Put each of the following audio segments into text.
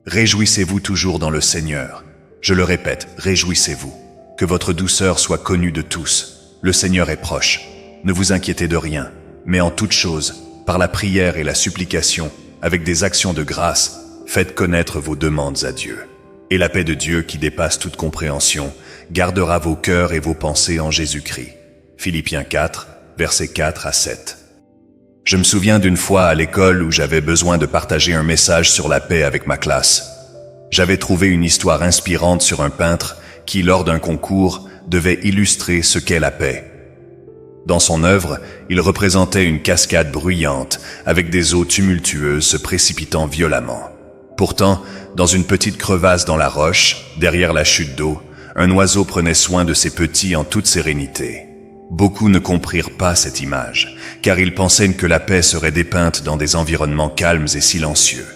Réjouissez-vous toujours dans le Seigneur. Je le répète, réjouissez-vous. Que votre douceur soit connue de tous. Le Seigneur est proche. Ne vous inquiétez de rien, mais en toute chose, par la prière et la supplication, avec des actions de grâce, faites connaître vos demandes à Dieu. Et la paix de Dieu qui dépasse toute compréhension, gardera vos cœurs et vos pensées en Jésus-Christ. Philippiens 4, versets 4 à 7. Je me souviens d'une fois à l'école où j'avais besoin de partager un message sur la paix avec ma classe. J'avais trouvé une histoire inspirante sur un peintre qui, lors d'un concours, devait illustrer ce qu'est la paix. Dans son œuvre, il représentait une cascade bruyante avec des eaux tumultueuses se précipitant violemment. Pourtant, dans une petite crevasse dans la roche, derrière la chute d'eau, un oiseau prenait soin de ses petits en toute sérénité. Beaucoup ne comprirent pas cette image, car ils pensaient que la paix serait dépeinte dans des environnements calmes et silencieux.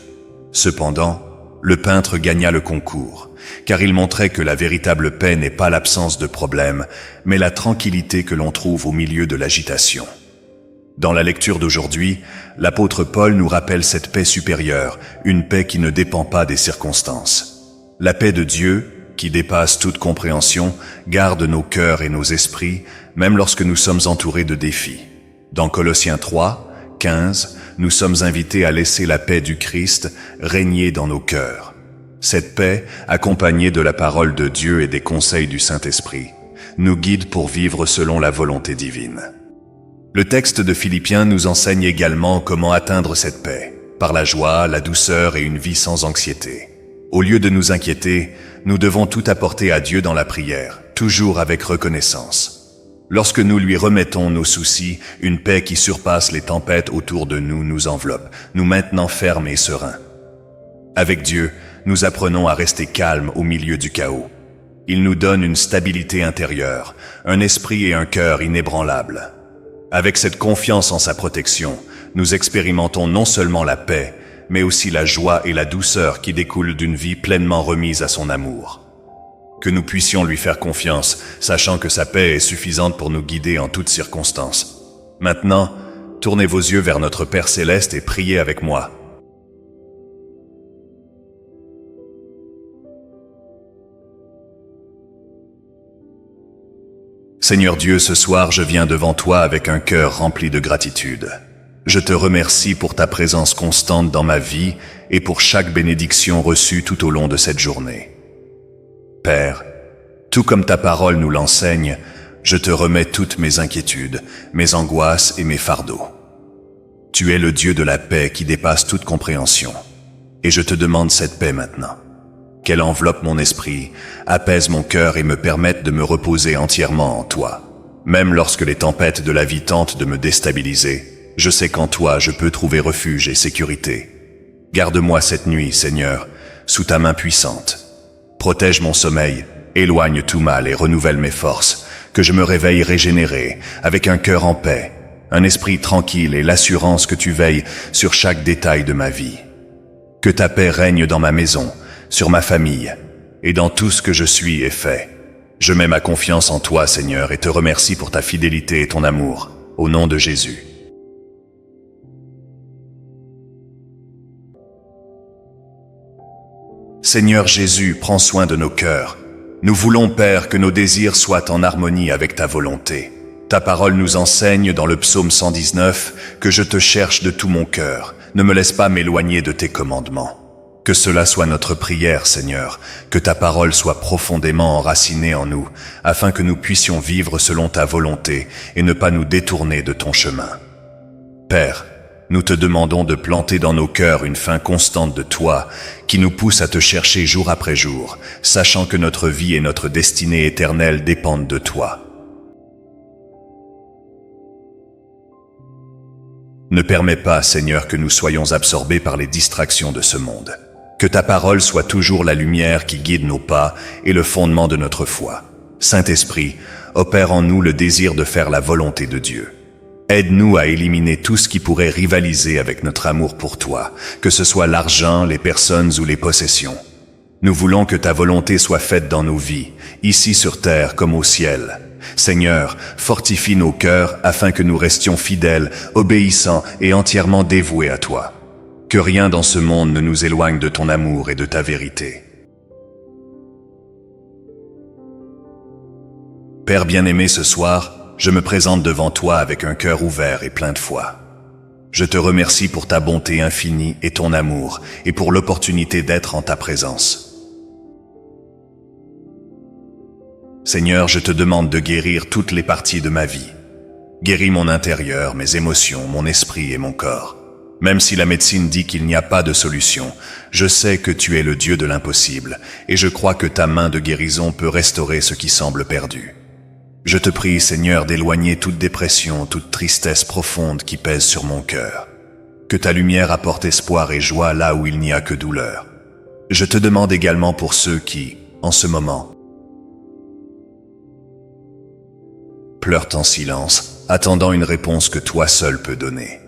Cependant, le peintre gagna le concours, car il montrait que la véritable paix n'est pas l'absence de problèmes, mais la tranquillité que l'on trouve au milieu de l'agitation. Dans la lecture d'aujourd'hui, l'apôtre Paul nous rappelle cette paix supérieure, une paix qui ne dépend pas des circonstances. La paix de Dieu, qui dépasse toute compréhension, garde nos cœurs et nos esprits, même lorsque nous sommes entourés de défis. Dans Colossiens 3, 15, nous sommes invités à laisser la paix du Christ régner dans nos cœurs. Cette paix, accompagnée de la parole de Dieu et des conseils du Saint-Esprit, nous guide pour vivre selon la volonté divine. Le texte de Philippiens nous enseigne également comment atteindre cette paix, par la joie, la douceur et une vie sans anxiété. Au lieu de nous inquiéter, nous devons tout apporter à Dieu dans la prière, toujours avec reconnaissance. Lorsque nous lui remettons nos soucis, une paix qui surpasse les tempêtes autour de nous nous enveloppe, nous maintenant fermes et sereins. Avec Dieu, nous apprenons à rester calmes au milieu du chaos. Il nous donne une stabilité intérieure, un esprit et un cœur inébranlables. Avec cette confiance en sa protection, nous expérimentons non seulement la paix, mais aussi la joie et la douceur qui découlent d'une vie pleinement remise à son amour. Que nous puissions lui faire confiance, sachant que sa paix est suffisante pour nous guider en toutes circonstances. Maintenant, tournez vos yeux vers notre Père Céleste et priez avec moi. Seigneur Dieu, ce soir, je viens devant toi avec un cœur rempli de gratitude. Je te remercie pour ta présence constante dans ma vie et pour chaque bénédiction reçue tout au long de cette journée. Père, tout comme ta parole nous l'enseigne, je te remets toutes mes inquiétudes, mes angoisses et mes fardeaux. Tu es le Dieu de la paix qui dépasse toute compréhension. Et je te demande cette paix maintenant. Qu'elle enveloppe mon esprit, apaise mon cœur et me permette de me reposer entièrement en toi. Même lorsque les tempêtes de la vie tentent de me déstabiliser, je sais qu'en toi je peux trouver refuge et sécurité. Garde-moi cette nuit, Seigneur, sous ta main puissante. Protège mon sommeil, éloigne tout mal et renouvelle mes forces, que je me réveille régénéré, avec un cœur en paix, un esprit tranquille et l'assurance que tu veilles sur chaque détail de ma vie. Que ta paix règne dans ma maison, sur ma famille, et dans tout ce que je suis et fais. Je mets ma confiance en toi, Seigneur, et te remercie pour ta fidélité et ton amour, au nom de Jésus. Seigneur Jésus, prends soin de nos cœurs. Nous voulons, Père, que nos désirs soient en harmonie avec ta volonté. Ta parole nous enseigne dans le psaume 119 que je te cherche de tout mon cœur. Ne me laisse pas m'éloigner de tes commandements. Que cela soit notre prière, Seigneur, que ta parole soit profondément enracinée en nous, afin que nous puissions vivre selon ta volonté et ne pas nous détourner de ton chemin. Père, nous te demandons de planter dans nos cœurs une faim constante de toi, qui nous pousse à te chercher jour après jour, sachant que notre vie et notre destinée éternelle dépendent de toi. Ne permets pas, Seigneur, que nous soyons absorbés par les distractions de ce monde. Que ta parole soit toujours la lumière qui guide nos pas et le fondement de notre foi. Saint-Esprit, opère en nous le désir de faire la volonté de Dieu. Aide-nous à éliminer tout ce qui pourrait rivaliser avec notre amour pour toi, que ce soit l'argent, les personnes ou les possessions. Nous voulons que ta volonté soit faite dans nos vies, ici sur terre comme au ciel. Seigneur, fortifie nos cœurs afin que nous restions fidèles, obéissants et entièrement dévoués à toi. Que rien dans ce monde ne nous éloigne de ton amour et de ta vérité. Père bien-aimé, ce soir, je me présente devant toi avec un cœur ouvert et plein de foi. Je te remercie pour ta bonté infinie et ton amour, et pour l'opportunité d'être en ta présence. Seigneur, je te demande de guérir toutes les parties de ma vie. Guéris mon intérieur, mes émotions, mon esprit et mon corps. Même si la médecine dit qu'il n'y a pas de solution, je sais que tu es le Dieu de l'impossible, et je crois que ta main de guérison peut restaurer ce qui semble perdu. Je te prie, Seigneur, d'éloigner toute dépression, toute tristesse profonde qui pèse sur mon cœur. Que ta lumière apporte espoir et joie là où il n'y a que douleur. Je te demande également pour ceux qui, en ce moment, pleurent en silence, attendant une réponse que toi seul peux donner.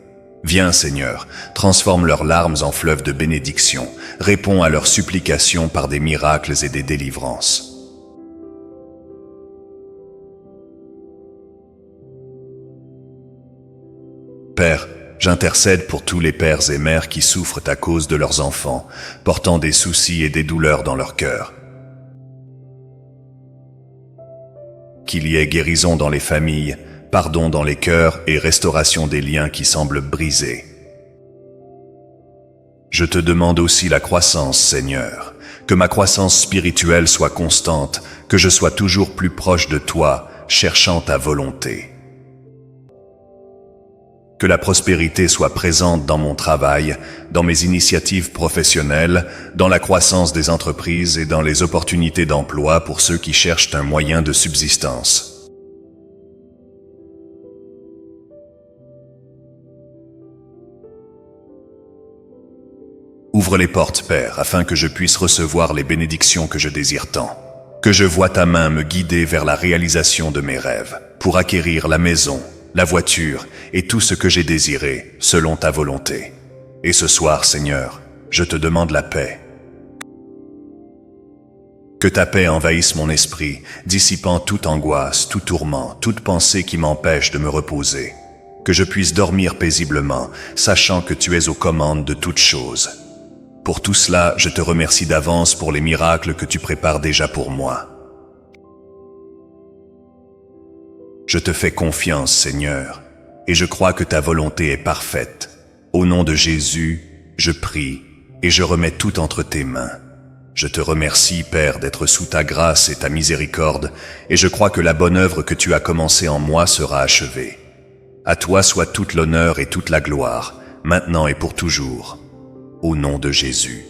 Viens, Seigneur, transforme leurs larmes en fleuves de bénédiction, réponds à leurs supplications par des miracles et des délivrances. Père, j'intercède pour tous les pères et mères qui souffrent à cause de leurs enfants, portant des soucis et des douleurs dans leur cœur. Qu'il y ait guérison dans les familles, pardon dans les cœurs et restauration des liens qui semblent brisés. Je te demande aussi la croissance, Seigneur, que ma croissance spirituelle soit constante, que je sois toujours plus proche de toi, cherchant ta volonté. Que la prospérité soit présente dans mon travail, dans mes initiatives professionnelles, dans la croissance des entreprises et dans les opportunités d'emploi pour ceux qui cherchent un moyen de subsistance. Ouvre les portes, Père, afin que je puisse recevoir les bénédictions que je désire tant. Que je voie ta main me guider vers la réalisation de mes rêves, pour acquérir la maison, la voiture et tout ce que j'ai désiré, selon ta volonté. Et ce soir, Seigneur, je te demande la paix. Que ta paix envahisse mon esprit, dissipant toute angoisse, tout tourment, toute pensée qui m'empêche de me reposer. Que je puisse dormir paisiblement, sachant que tu es aux commandes de toutes choses. Pour tout cela, je te remercie d'avance pour les miracles que tu prépares déjà pour moi. Je te fais confiance, Seigneur, et je crois que ta volonté est parfaite. Au nom de Jésus, je prie et je remets tout entre tes mains. Je te remercie, Père, d'être sous ta grâce et ta miséricorde, et je crois que la bonne œuvre que tu as commencée en moi sera achevée. À toi soit toute l'honneur et toute la gloire, maintenant et pour toujours. Au nom de Jésus.